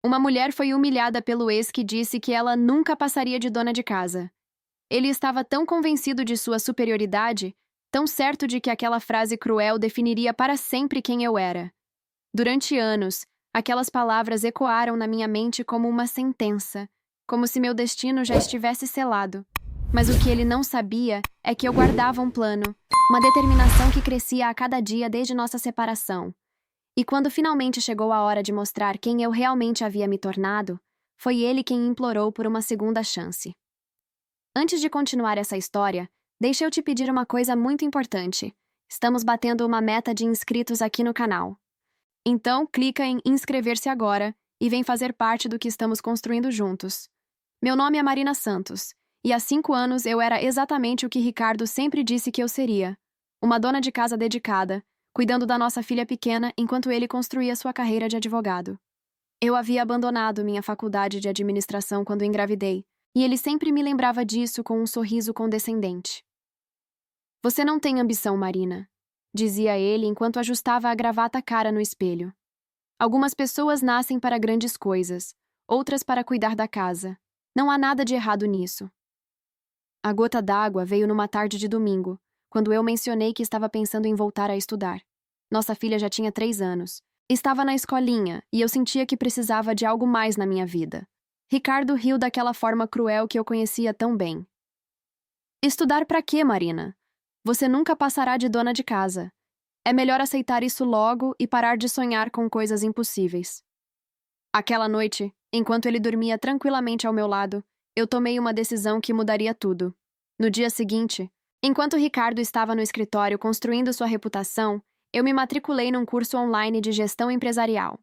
Uma mulher foi humilhada pelo ex que disse que ela nunca passaria de dona de casa. Ele estava tão convencido de sua superioridade, tão certo de que aquela frase cruel definiria para sempre quem eu era. Durante anos, aquelas palavras ecoaram na minha mente como uma sentença, como se meu destino já estivesse selado. Mas o que ele não sabia é que eu guardava um plano, uma determinação que crescia a cada dia desde nossa separação. E quando finalmente chegou a hora de mostrar quem eu realmente havia me tornado, foi ele quem implorou por uma segunda chance. Antes de continuar essa história, deixa eu te pedir uma coisa muito importante. Estamos batendo uma meta de inscritos aqui no canal. Então, clica em inscrever-se agora e vem fazer parte do que estamos construindo juntos. Meu nome é Marina Santos, e há 5 anos eu era exatamente o que Ricardo sempre disse que eu seria. Uma dona de casa dedicada, cuidando da nossa filha pequena enquanto ele construía sua carreira de advogado. Eu havia abandonado minha faculdade de administração quando engravidei, e ele sempre me lembrava disso com um sorriso condescendente. Você não tem ambição, Marina, dizia ele enquanto ajustava a gravata cara no espelho. Algumas pessoas nascem para grandes coisas, outras para cuidar da casa. Não há nada de errado nisso. A gota d'água veio numa tarde de domingo, quando eu mencionei que estava pensando em voltar a estudar. Nossa filha já tinha 3 anos. Estava na escolinha e eu sentia que precisava de algo mais na minha vida. Ricardo riu daquela forma cruel que eu conhecia tão bem. Estudar pra quê, Marina? Você nunca passará de dona de casa. É melhor aceitar isso logo e parar de sonhar com coisas impossíveis. Aquela noite, enquanto ele dormia tranquilamente ao meu lado, eu tomei uma decisão que mudaria tudo. No dia seguinte, enquanto Ricardo estava no escritório construindo sua reputação, eu me matriculei num curso online de gestão empresarial.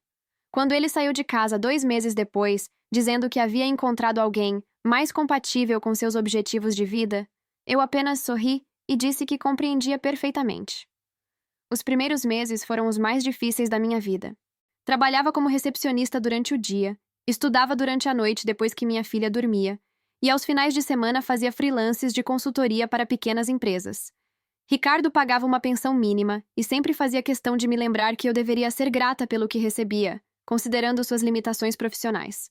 Quando ele saiu de casa 2 meses depois, dizendo que havia encontrado alguém mais compatível com seus objetivos de vida, eu apenas sorri e disse que compreendia perfeitamente. Os primeiros meses foram os mais difíceis da minha vida. Trabalhava como recepcionista durante o dia, estudava durante a noite depois que minha filha dormia, e aos finais de semana fazia freelances de consultoria para pequenas empresas. Ricardo pagava uma pensão mínima e sempre fazia questão de me lembrar que eu deveria ser grata pelo que recebia, considerando suas limitações profissionais.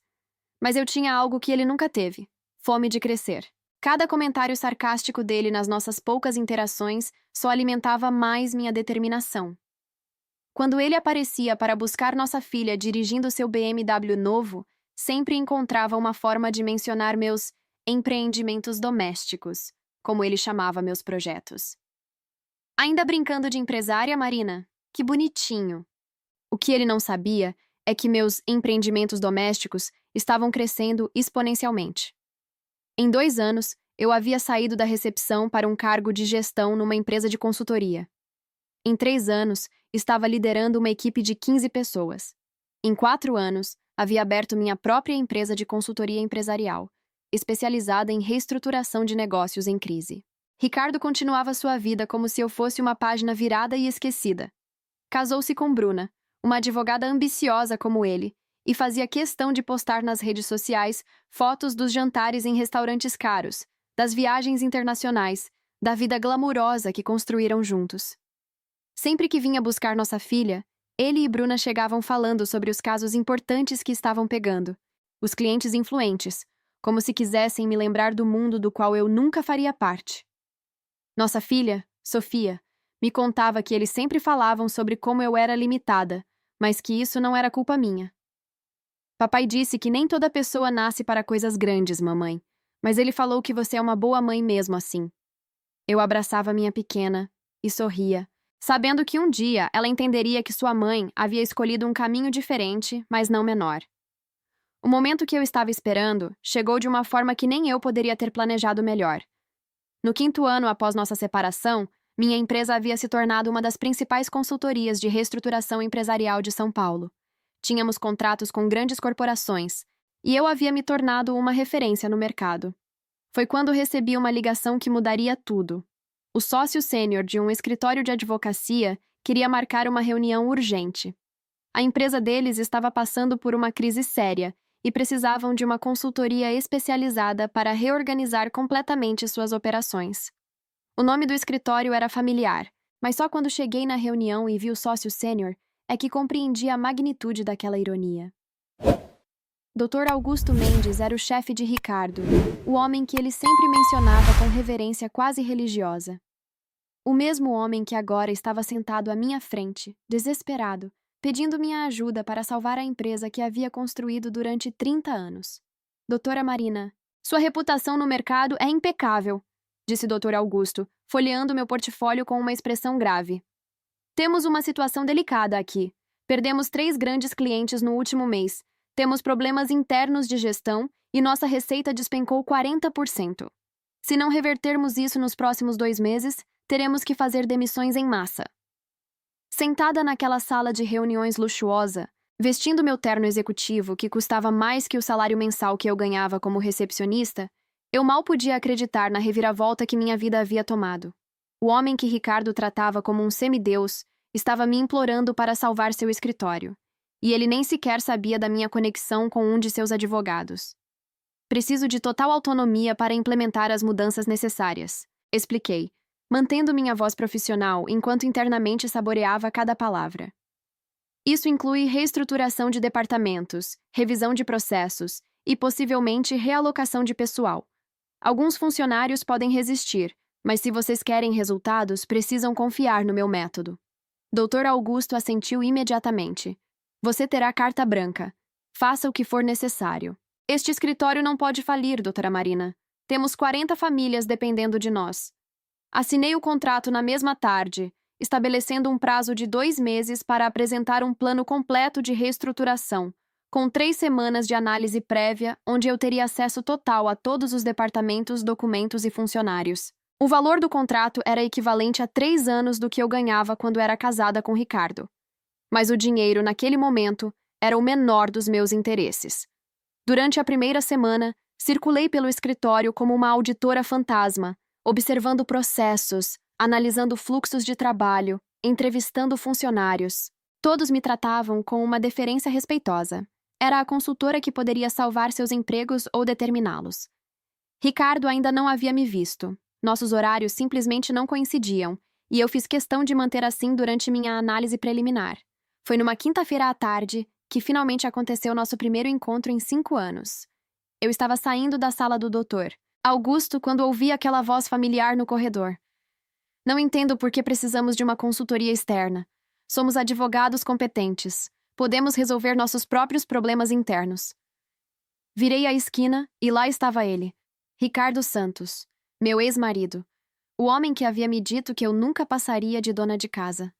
Mas eu tinha algo que ele nunca teve: fome de crescer. Cada comentário sarcástico dele nas nossas poucas interações só alimentava mais minha determinação. Quando ele aparecia para buscar nossa filha dirigindo seu BMW novo, sempre encontrava uma forma de mencionar meus empreendimentos domésticos, como ele chamava meus projetos. Ainda brincando de empresária, Marina? Que bonitinho! O que ele não sabia é que meus empreendimentos domésticos estavam crescendo exponencialmente. Em 2 anos, eu havia saído da recepção para um cargo de gestão numa empresa de consultoria. Em 3 anos, estava liderando uma equipe de 15 pessoas. Em 4 anos, havia aberto minha própria empresa de consultoria empresarial, especializada em reestruturação de negócios em crise. Ricardo continuava sua vida como se eu fosse uma página virada e esquecida. Casou-se com Bruna, uma advogada ambiciosa como ele, e fazia questão de postar nas redes sociais fotos dos jantares em restaurantes caros, das viagens internacionais, da vida glamurosa que construíram juntos. Sempre que vinha buscar nossa filha, ele e Bruna chegavam falando sobre os casos importantes que estavam pegando, os clientes influentes, como se quisessem me lembrar do mundo do qual eu nunca faria parte. Nossa filha, Sofia, me contava que eles sempre falavam sobre como eu era limitada, mas que isso não era culpa minha. Papai disse que nem toda pessoa nasce para coisas grandes, mamãe, mas ele falou que você é uma boa mãe mesmo assim. Eu abraçava minha pequena e sorria, sabendo que um dia ela entenderia que sua mãe havia escolhido um caminho diferente, mas não menor. O momento que eu estava esperando chegou de uma forma que nem eu poderia ter planejado melhor. No 5º ano após nossa separação, minha empresa havia se tornado uma das principais consultorias de reestruturação empresarial de São Paulo. Tínhamos contratos com grandes corporações, e eu havia me tornado uma referência no mercado. Foi quando recebi uma ligação que mudaria tudo. O sócio sênior de um escritório de advocacia queria marcar uma reunião urgente. A empresa deles estava passando por uma crise séria e precisavam de uma consultoria especializada para reorganizar completamente suas operações. O nome do escritório era familiar, mas só quando cheguei na reunião e vi o sócio sênior é que compreendi a magnitude daquela ironia. Dr. Augusto Mendes era o chefe de Ricardo, o homem que ele sempre mencionava com reverência quase religiosa. O mesmo homem que agora estava sentado à minha frente, desesperado, pedindo minha ajuda para salvar a empresa que havia construído durante 30 anos. Doutora Marina, sua reputação no mercado é impecável, disse Dr. Augusto, folheando meu portfólio com uma expressão grave. Temos uma situação delicada aqui. Perdemos 3 grandes clientes no último mês. Temos problemas internos de gestão e nossa receita despencou 40%. Se não revertermos isso nos próximos 2 meses, teremos que fazer demissões em massa. Sentada naquela sala de reuniões luxuosa, vestindo meu terno executivo que custava mais que o salário mensal que eu ganhava como recepcionista, eu mal podia acreditar na reviravolta que minha vida havia tomado. O homem que Ricardo tratava como um semideus estava me implorando para salvar seu escritório, e ele nem sequer sabia da minha conexão com um de seus advogados. Preciso de total autonomia para implementar as mudanças necessárias, expliquei, mantendo minha voz profissional enquanto internamente saboreava cada palavra. Isso inclui reestruturação de departamentos, revisão de processos e, possivelmente, realocação de pessoal. Alguns funcionários podem resistir, mas se vocês querem resultados, precisam confiar no meu método. Dr. Augusto assentiu imediatamente. Você terá carta branca. Faça o que for necessário. Este escritório não pode falir, doutora Marina. Temos 40 famílias dependendo de nós. Assinei o contrato na mesma tarde, estabelecendo um prazo de 2 meses para apresentar um plano completo de reestruturação, com 3 semanas de análise prévia, onde eu teria acesso total a todos os departamentos, documentos e funcionários. O valor do contrato era equivalente a 3 anos do que eu ganhava quando era casada com Ricardo. Mas o dinheiro, naquele momento, era o menor dos meus interesses. Durante a primeira semana, circulei pelo escritório como uma auditora fantasma, observando processos, analisando fluxos de trabalho, entrevistando funcionários. Todos me tratavam com uma deferência respeitosa. Era a consultora que poderia salvar seus empregos ou determiná-los. Ricardo ainda não havia me visto. Nossos horários simplesmente não coincidiam, e eu fiz questão de manter assim durante minha análise preliminar. Foi numa quinta-feira à tarde que finalmente aconteceu nosso primeiro encontro em 5 anos. Eu estava saindo da sala do doutor Augusto quando ouvi aquela voz familiar no corredor. Não entendo por que precisamos de uma consultoria externa. Somos advogados competentes. Podemos resolver nossos próprios problemas internos. Virei a esquina e lá estava ele, Ricardo Santos, meu ex-marido, o homem que havia me dito que eu nunca passaria de dona de casa.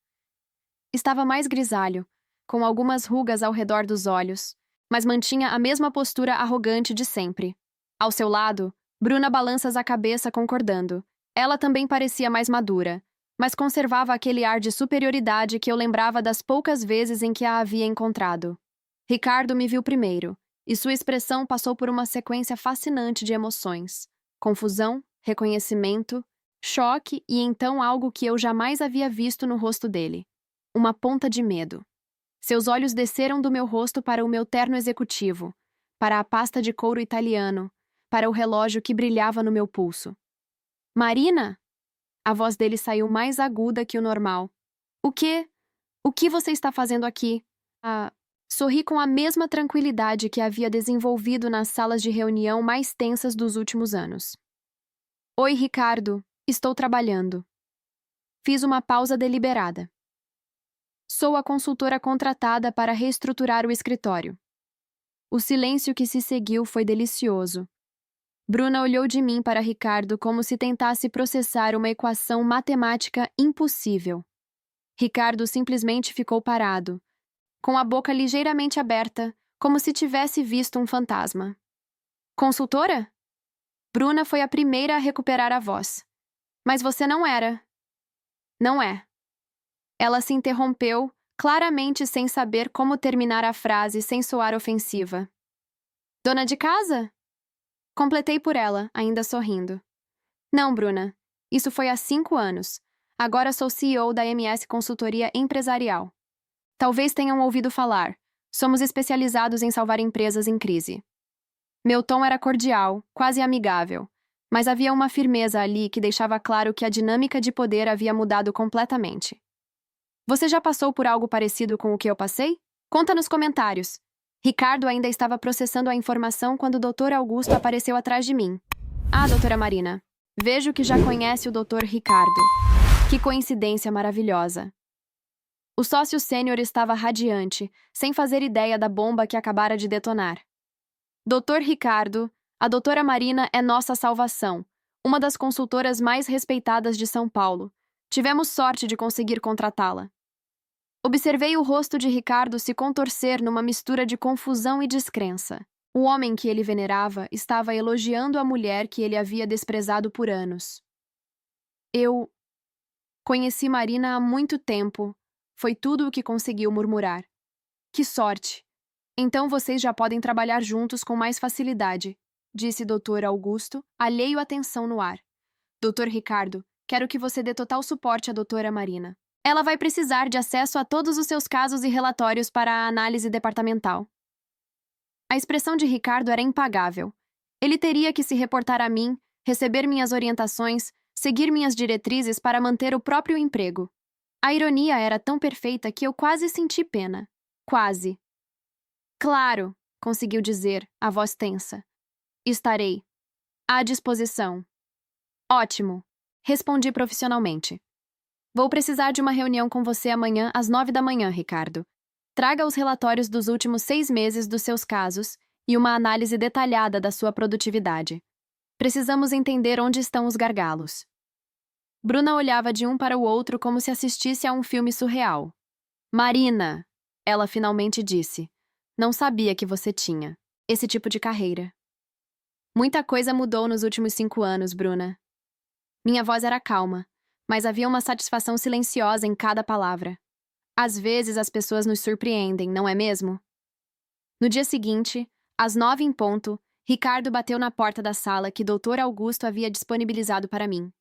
Estava mais grisalho, com algumas rugas ao redor dos olhos, mas mantinha a mesma postura arrogante de sempre. Ao seu lado, Bruna balança a cabeça concordando. Ela também parecia mais madura, mas conservava aquele ar de superioridade que eu lembrava das poucas vezes em que a havia encontrado. Ricardo me viu primeiro, e sua expressão passou por uma sequência fascinante de emoções. Confusão, reconhecimento, choque e então algo que eu jamais havia visto no rosto dele. Uma ponta de medo. Seus olhos desceram do meu rosto para o meu terno executivo, para a pasta de couro italiano, para o relógio que brilhava no meu pulso. Marina? A voz dele saiu mais aguda que o normal. O quê? O que você está fazendo aqui? Sorri com a mesma tranquilidade que havia desenvolvido nas salas de reunião mais tensas dos últimos anos. Oi, Ricardo. Estou trabalhando. Fiz uma pausa deliberada. Sou a consultora contratada para reestruturar o escritório. O silêncio que se seguiu foi delicioso. Bruna olhou de mim para Ricardo como se tentasse processar uma equação matemática impossível. Ricardo simplesmente ficou parado, com a boca ligeiramente aberta, como se tivesse visto um fantasma. Consultora? Bruna foi a primeira a recuperar a voz. Mas você não era. Não é. Ela se interrompeu, claramente sem saber como terminar a frase sem soar ofensiva. Dona de casa? Completei por ela, ainda sorrindo. Não, Bruna. Isso foi há 5 anos. Agora sou CEO da MS Consultoria Empresarial. Talvez tenham ouvido falar. Somos especializados em salvar empresas em crise. Meu tom era cordial, quase amigável, mas havia uma firmeza ali que deixava claro que a dinâmica de poder havia mudado completamente. Você já passou por algo parecido com o que eu passei? Conta nos comentários. Ricardo ainda estava processando a informação quando o Dr. Augusto apareceu atrás de mim. Ah, doutora Marina. Vejo que já conhece o Dr. Ricardo. Que coincidência maravilhosa. O sócio sênior estava radiante, sem fazer ideia da bomba que acabara de detonar. Dr. Ricardo, a doutora Marina é nossa salvação, uma das consultoras mais respeitadas de São Paulo. Tivemos sorte de conseguir contratá-la. Observei o rosto de Ricardo se contorcer numa mistura de confusão e descrença. O homem que ele venerava estava elogiando a mulher que ele havia desprezado por anos. Eu conheci Marina há muito tempo, foi tudo o que conseguiu murmurar. Que sorte! Então vocês já podem trabalhar juntos com mais facilidade, disse Dr. Augusto, alheio à tensão no ar. Dr. Ricardo, quero que você dê total suporte à doutora Marina. Ela vai precisar de acesso a todos os seus casos e relatórios para a análise departamental. A expressão de Ricardo era impagável. Ele teria que se reportar a mim, receber minhas orientações, seguir minhas diretrizes para manter o próprio emprego. A ironia era tão perfeita que eu quase senti pena. Quase. Claro, conseguiu dizer, a voz tensa. Estarei. À disposição. Ótimo, respondi profissionalmente. Vou precisar de uma reunião com você amanhã às 9 da manhã, Ricardo. Traga os relatórios dos últimos 6 meses dos seus casos e uma análise detalhada da sua produtividade. Precisamos entender onde estão os gargalos. Bruna olhava de um para o outro como se assistisse a um filme surreal. Marina, ela finalmente disse. Não sabia que você tinha esse tipo de carreira. Muita coisa mudou nos últimos 5 anos, Bruna. Minha voz era calma, mas havia uma satisfação silenciosa em cada palavra. Às vezes as pessoas nos surpreendem, não é mesmo? No dia seguinte, às 9 em ponto, Ricardo bateu na porta da sala que Dr. Augusto havia disponibilizado para mim.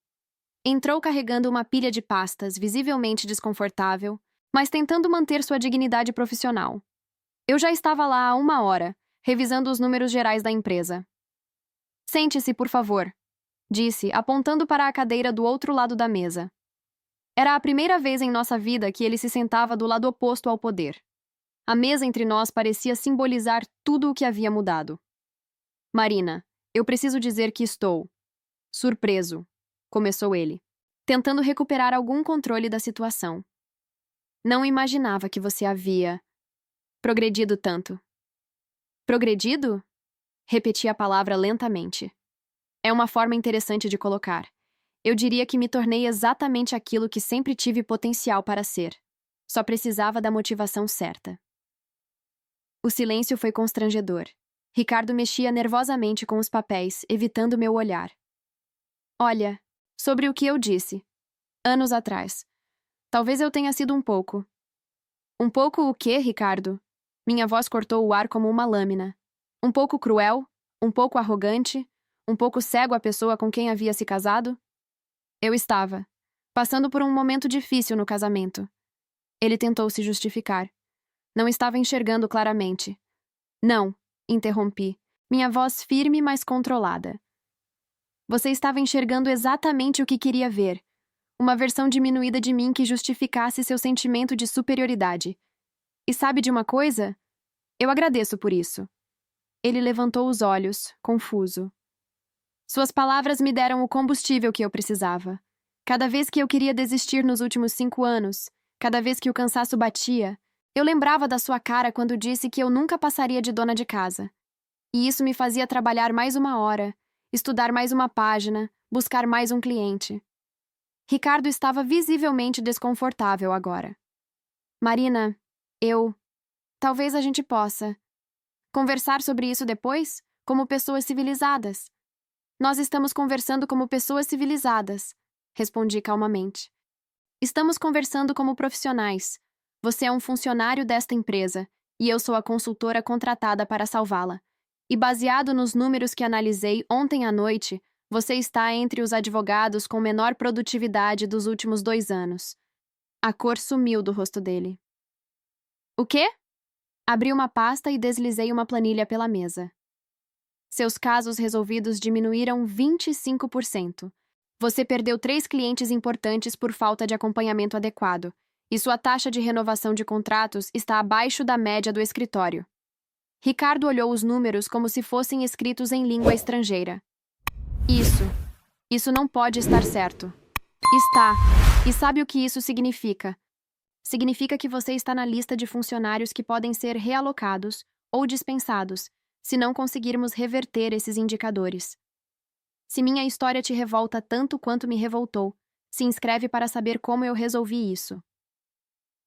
Entrou carregando uma pilha de pastas, visivelmente desconfortável, mas tentando manter sua dignidade profissional. Eu já estava lá há 1 hora, revisando os números gerais da empresa. Sente-se, por favor, disse, apontando para a cadeira do outro lado da mesa. Era a primeira vez em nossa vida que ele se sentava do lado oposto ao poder. A mesa entre nós parecia simbolizar tudo o que havia mudado. Marina, eu preciso dizer que estou surpreso, começou ele, tentando recuperar algum controle da situação. Não imaginava que você havia progredido tanto. Progredido? Repeti a palavra lentamente. É uma forma interessante de colocar. Eu diria que me tornei exatamente aquilo que sempre tive potencial para ser. Só precisava da motivação certa. O silêncio foi constrangedor. Ricardo mexia nervosamente com os papéis, evitando meu olhar. Olha, sobre o que eu disse. Anos atrás. Talvez eu tenha sido um pouco. Um pouco o quê, Ricardo? Minha voz cortou o ar como uma lâmina. Um pouco cruel? Um pouco arrogante? Um pouco cego à pessoa com quem havia se casado? Eu estava passando por um momento difícil no casamento. Ele tentou se justificar. Não estava enxergando claramente. Não, interrompi, minha voz firme, mas controlada. Você estava enxergando exatamente o que queria ver. Uma versão diminuída de mim que justificasse seu sentimento de superioridade. E sabe de uma coisa? Eu agradeço por isso. Ele levantou os olhos, confuso. Suas palavras me deram o combustível que eu precisava. Cada vez que eu queria desistir nos últimos 5 anos, cada vez que o cansaço batia, eu lembrava da sua cara quando disse que eu nunca passaria de dona de casa. E isso me fazia trabalhar mais 1 hora, estudar mais uma página, buscar mais um cliente. Ricardo estava visivelmente desconfortável agora. Marina, talvez a gente possa conversar sobre isso depois, como pessoas civilizadas. Nós estamos conversando como pessoas civilizadas, respondi calmamente. Estamos conversando como profissionais. Você é um funcionário desta empresa, e eu sou a consultora contratada para salvá-la. E baseado nos números que analisei ontem à noite, você está entre os advogados com menor produtividade dos últimos 2 anos. A cor sumiu do rosto dele. O quê? Abri uma pasta e deslizei uma planilha pela mesa. Seus casos resolvidos diminuíram 25%. Você perdeu 3 clientes importantes por falta de acompanhamento adequado, e sua taxa de renovação de contratos está abaixo da média do escritório. Ricardo olhou os números como se fossem escritos em língua estrangeira. Isso não pode estar certo. Está. E sabe o que isso significa? Significa que você está na lista de funcionários que podem ser realocados ou dispensados se não conseguirmos reverter esses indicadores. Se minha história te revolta tanto quanto me revoltou, se inscreve para saber como eu resolvi isso.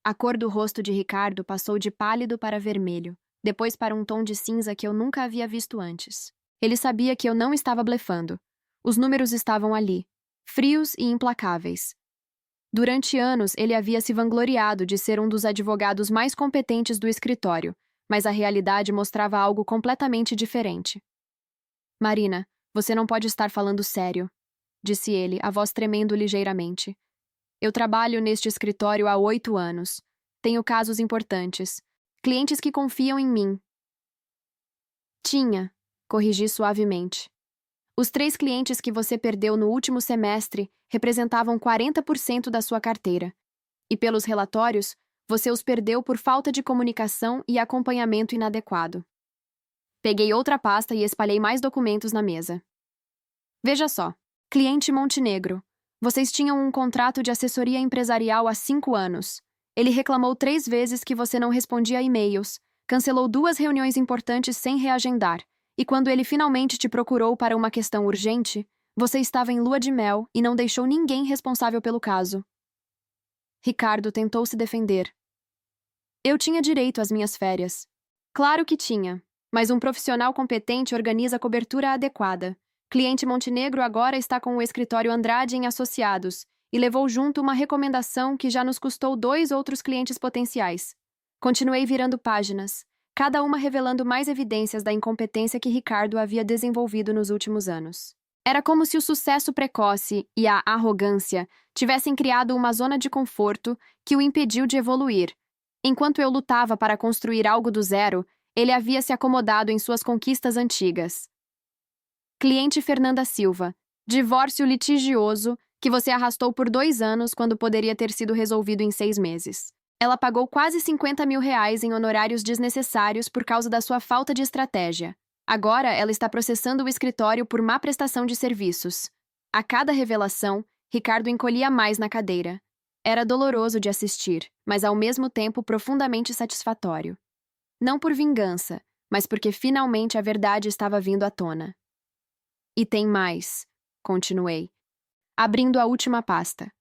A cor do rosto de Ricardo passou de pálido para vermelho, depois para um tom de cinza que eu nunca havia visto antes. Ele sabia que eu não estava blefando. Os números estavam ali, frios e implacáveis. Durante anos, ele havia se vangloriado de ser um dos advogados mais competentes do escritório, mas a realidade mostrava algo completamente diferente. Marina, você não pode estar falando sério, disse ele, a voz tremendo ligeiramente. Eu trabalho neste escritório há 8 anos. Tenho casos importantes. Clientes que confiam em mim. Tinha, corrigi suavemente. Os 3 clientes que você perdeu no último semestre representavam 40% da sua carteira. E pelos relatórios, você os perdeu por falta de comunicação e acompanhamento inadequado. Peguei outra pasta e espalhei mais documentos na mesa. Veja só. Cliente Montenegro. Vocês tinham um contrato de assessoria empresarial há 5 anos. Ele reclamou 3 vezes que você não respondia a e-mails, cancelou 2 reuniões importantes sem reagendar, e quando ele finalmente te procurou para uma questão urgente, você estava em lua de mel e não deixou ninguém responsável pelo caso. Ricardo tentou se defender. Eu tinha direito às minhas férias. Claro que tinha, mas um profissional competente organiza a cobertura adequada. Cliente Montenegro agora está com o escritório Andrade em Associados e levou junto uma recomendação que já nos custou 2 outros clientes potenciais. Continuei virando páginas, cada uma revelando mais evidências da incompetência que Ricardo havia desenvolvido nos últimos anos. Era como se o sucesso precoce e a arrogância tivessem criado uma zona de conforto que o impediu de evoluir. Enquanto eu lutava para construir algo do zero, ele havia se acomodado em suas conquistas antigas. Cliente Fernanda Silva. Divórcio litigioso que você arrastou por 2 anos quando poderia ter sido resolvido em 6 meses. Ela pagou quase R$50 mil em honorários desnecessários por causa da sua falta de estratégia. Agora ela está processando o escritório por má prestação de serviços. A cada revelação, Ricardo encolhia mais na cadeira. Era doloroso de assistir, mas ao mesmo tempo profundamente satisfatório. Não por vingança, mas porque finalmente a verdade estava vindo à tona. E tem mais, continuei, abrindo a última pasta.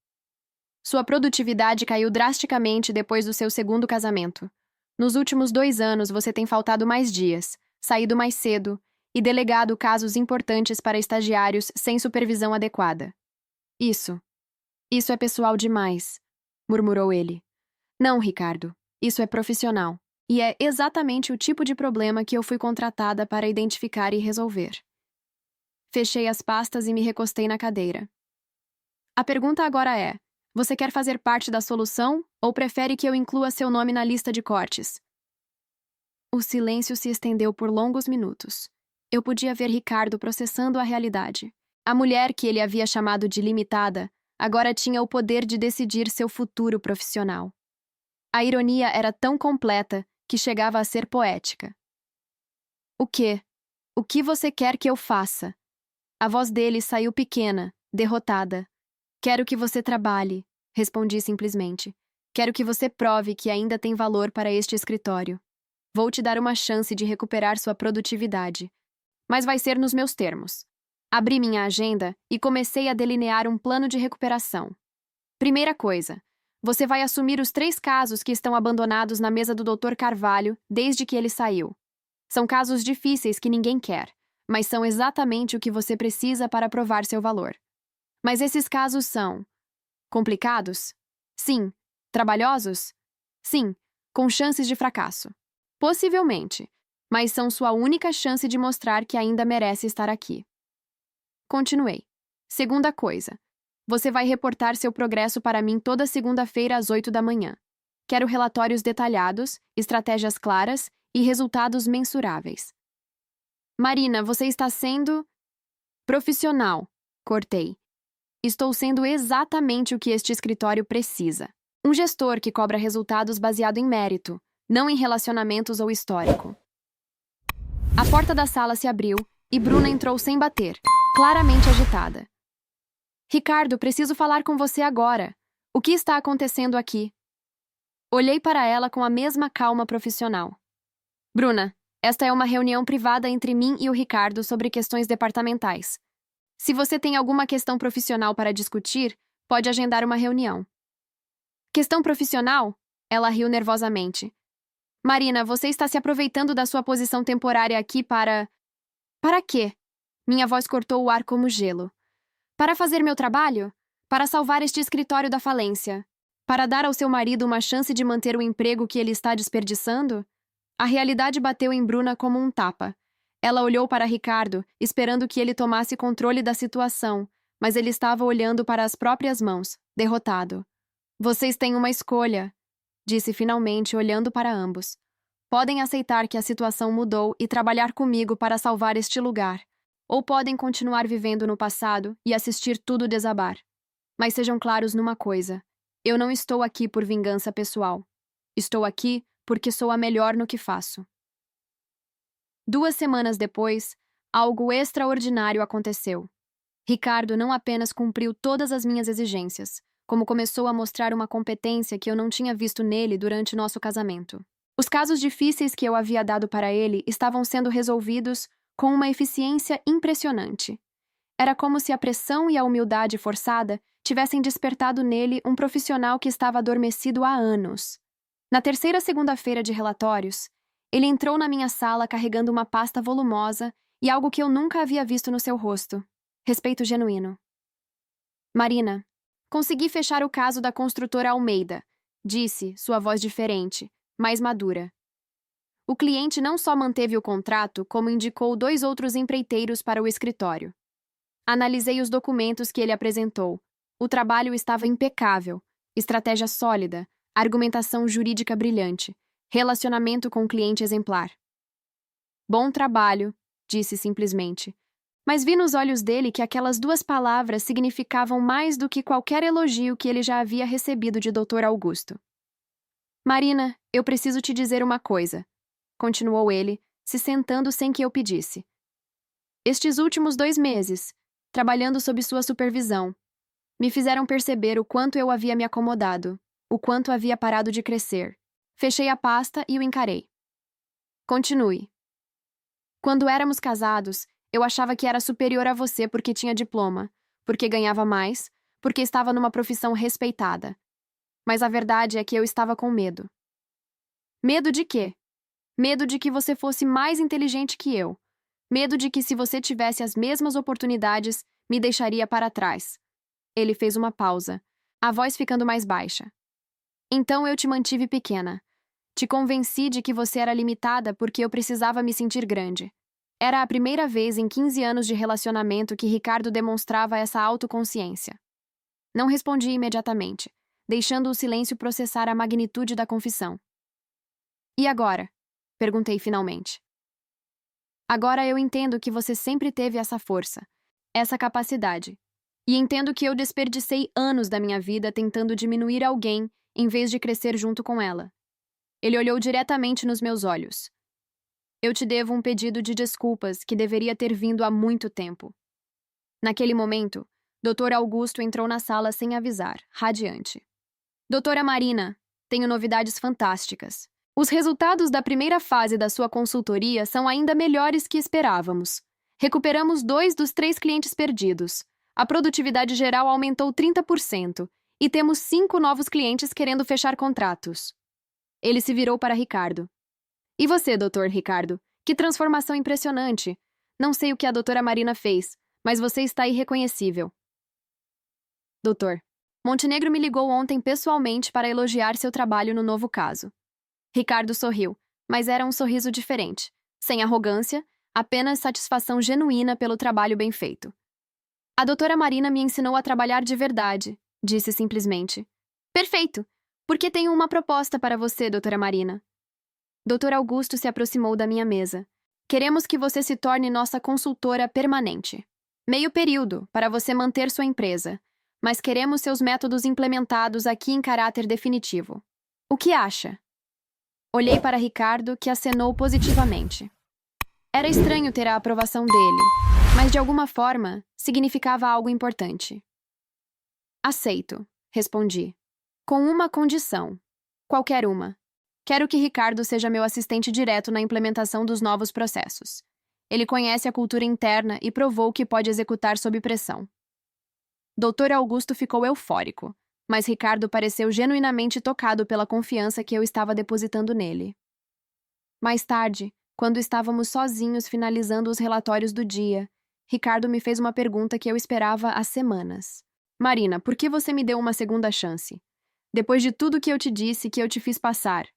Sua produtividade caiu drasticamente depois do seu segundo casamento. Nos últimos 2 anos você tem faltado mais dias, saído mais cedo e delegado casos importantes para estagiários sem supervisão adequada. Isso é pessoal demais, murmurou ele. Não, Ricardo, isso é profissional. E é exatamente o tipo de problema que eu fui contratada para identificar e resolver. Fechei as pastas e me recostei na cadeira. A pergunta agora é: você quer fazer parte da solução ou prefere que eu inclua seu nome na lista de cortes? O silêncio se estendeu por longos minutos. Eu podia ver Ricardo processando a realidade. A mulher que ele havia chamado de limitada agora tinha o poder de decidir seu futuro profissional. A ironia era tão completa que chegava a ser poética. O quê? O que você quer que eu faça? A voz dele saiu pequena, derrotada. Quero que você trabalhe, respondi simplesmente. Quero que você prove que ainda tem valor para este escritório. Vou te dar uma chance de recuperar sua produtividade. Mas vai ser nos meus termos. Abri minha agenda e comecei a delinear um plano de recuperação. Primeira coisa, você vai assumir os 3 casos que estão abandonados na mesa do Dr. Carvalho desde que ele saiu. São casos difíceis que ninguém quer, mas são exatamente o que você precisa para provar seu valor. Mas esses casos são complicados? Sim. Trabalhosos? Sim, com chances de fracasso. Possivelmente, mas são sua única chance de mostrar que ainda merece estar aqui. Continuei. Segunda coisa, você vai reportar seu progresso para mim toda segunda-feira às 8 da manhã. Quero relatórios detalhados, estratégias claras e resultados mensuráveis. Marina, você está sendo profissional, cortei. Estou sendo exatamente o que este escritório precisa. Um gestor que cobra resultados baseado em mérito, não em relacionamentos ou histórico. A porta da sala se abriu e Bruna entrou sem bater, claramente agitada. Ricardo, preciso falar com você agora. O que está acontecendo aqui? Olhei para ela com a mesma calma profissional. Bruna, esta é uma reunião privada entre mim e o Ricardo sobre questões departamentais. Se você tem alguma questão profissional para discutir, pode agendar uma reunião. Questão profissional? Ela riu nervosamente. Marina, você está se aproveitando da sua posição temporária aqui para... Para quê? Minha voz cortou o ar como gelo. Para fazer meu trabalho? Para salvar este escritório da falência? Para dar ao seu marido uma chance de manter o emprego que ele está desperdiçando? A realidade bateu em Bruna como um tapa. Ela olhou para Ricardo, esperando que ele tomasse controle da situação, mas ele estava olhando para as próprias mãos, derrotado. Vocês têm uma escolha, disse finalmente, olhando para ambos. Podem aceitar que a situação mudou e trabalhar comigo para salvar este lugar, ou podem continuar vivendo no passado e assistir tudo desabar. Mas sejam claros numa coisa: eu não estou aqui por vingança pessoal. Estou aqui porque sou a melhor no que faço. 2 semanas depois, algo extraordinário aconteceu. Ricardo não apenas cumpriu todas as minhas exigências, como começou a mostrar uma competência que eu não tinha visto nele durante nosso casamento. Os casos difíceis que eu havia dado para ele estavam sendo resolvidos com uma eficiência impressionante. Era como se a pressão e a humildade forçada tivessem despertado nele um profissional que estava adormecido há anos. Na terceira segunda-feira de relatórios, ele entrou na minha sala carregando uma pasta volumosa e algo que eu nunca havia visto no seu rosto. Respeito genuíno. Marina, consegui fechar o caso da construtora Almeida, disse, sua voz diferente, mais madura. O cliente não só manteve o contrato, como indicou 2 outros empreiteiros para o escritório. Analisei os documentos que ele apresentou. O trabalho estava impecável, estratégia sólida, argumentação jurídica brilhante, relacionamento com o cliente exemplar. Bom trabalho, disse simplesmente. Mas vi nos olhos dele que aquelas 2 palavras significavam mais do que qualquer elogio que ele já havia recebido de Dr. Augusto. Marina, eu preciso te dizer uma coisa, continuou ele, se sentando sem que eu pedisse. Estes últimos 2 meses, trabalhando sob sua supervisão, me fizeram perceber o quanto eu havia me acomodado, o quanto havia parado de crescer. Fechei a pasta e o encarei. Continue. Quando éramos casados, eu achava que era superior a você porque tinha diploma, porque ganhava mais, porque estava numa profissão respeitada. Mas a verdade é que eu estava com medo. Medo de quê? Medo de que você fosse mais inteligente que eu. Medo de que, se você tivesse as mesmas oportunidades, me deixaria para trás. Ele fez uma pausa, a voz ficando mais baixa. Então eu te mantive pequena. Te convenci de que você era limitada porque eu precisava me sentir grande. Era a primeira vez em 15 anos de relacionamento que Ricardo demonstrava essa autoconsciência. Não respondi imediatamente, deixando o silêncio processar a magnitude da confissão. E agora? Perguntei finalmente. Agora eu entendo que você sempre teve essa força, essa capacidade. E entendo que eu desperdicei anos da minha vida tentando diminuir alguém em vez de crescer junto com ela. Ele olhou diretamente nos meus olhos. Eu te devo um pedido de desculpas que deveria ter vindo há muito tempo. Naquele momento, Dr. Augusto entrou na sala sem avisar, radiante. Doutora Marina, tenho novidades fantásticas. Os resultados da primeira fase da sua consultoria são ainda melhores que esperávamos. Recuperamos 2 dos 3 clientes perdidos. A produtividade geral aumentou 30%. E temos 5 novos clientes querendo fechar contratos. Ele se virou para Ricardo. E você, Dr. Ricardo? Que transformação impressionante! Não sei o que a doutora Marina fez, mas você está irreconhecível. Doutor, Montenegro me ligou ontem pessoalmente para elogiar seu trabalho no novo caso. Ricardo sorriu, mas era um sorriso diferente, sem arrogância, apenas satisfação genuína pelo trabalho bem feito. A doutora Marina me ensinou a trabalhar de verdade, disse simplesmente. Perfeito! Porque tenho uma proposta para você, doutora Marina. Dr. Augusto se aproximou da minha mesa. Queremos que você se torne nossa consultora permanente. Meio período, para você manter sua empresa. Mas queremos seus métodos implementados aqui em caráter definitivo. O que acha? Olhei para Ricardo, que acenou positivamente. Era estranho ter a aprovação dele, mas de alguma forma significava algo importante. Aceito, respondi. Com uma condição. Qualquer uma. Quero que Ricardo seja meu assistente direto na implementação dos novos processos. Ele conhece a cultura interna e provou que pode executar sob pressão. Dr. Augusto ficou eufórico, mas Ricardo pareceu genuinamente tocado pela confiança que eu estava depositando nele. Mais tarde, quando estávamos sozinhos finalizando os relatórios do dia, Ricardo me fez uma pergunta que eu esperava há semanas. Marina, por que você me deu uma segunda chance? Depois de tudo que eu te disse que eu te fiz passar.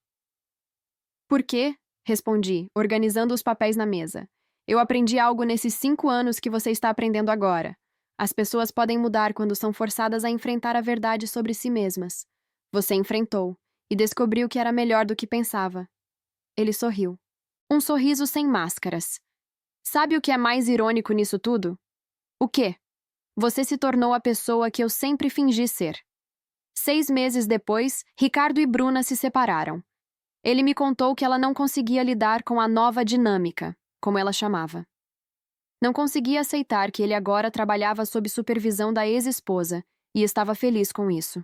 Por quê? Respondi, organizando os papéis na mesa. Eu aprendi algo nesses 5 anos que você está aprendendo agora. As pessoas podem mudar quando são forçadas a enfrentar a verdade sobre si mesmas. Você enfrentou e descobriu que era melhor do que pensava. Ele sorriu. Um sorriso sem máscaras. Sabe o que é mais irônico nisso tudo? O quê? Você se tornou a pessoa que eu sempre fingi ser. 6 meses depois, Ricardo e Bruna se separaram. Ele me contou que ela não conseguia lidar com a nova dinâmica, como ela chamava. Não conseguia aceitar que ele agora trabalhava sob supervisão da ex-esposa e estava feliz com isso.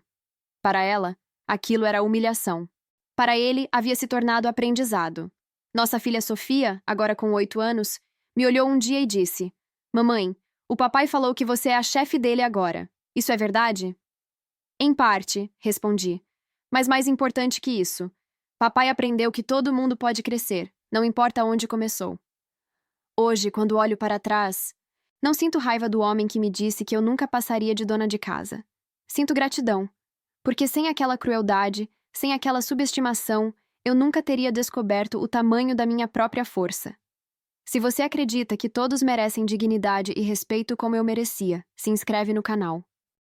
Para ela, aquilo era humilhação. Para ele, havia se tornado aprendizado. Nossa filha Sofia, agora com 8 anos, me olhou um dia e disse: Mamãe, o papai falou que você é a chefe dele agora. Isso é verdade? Em parte, respondi. Mas mais importante que isso, papai aprendeu que todo mundo pode crescer, não importa onde começou. Hoje, quando olho para trás, não sinto raiva do homem que me disse que eu nunca passaria de dona de casa. Sinto gratidão, porque sem aquela crueldade, sem aquela subestimação, eu nunca teria descoberto o tamanho da minha própria força. Se você acredita que todos merecem dignidade e respeito como eu merecia, se inscreve no canal.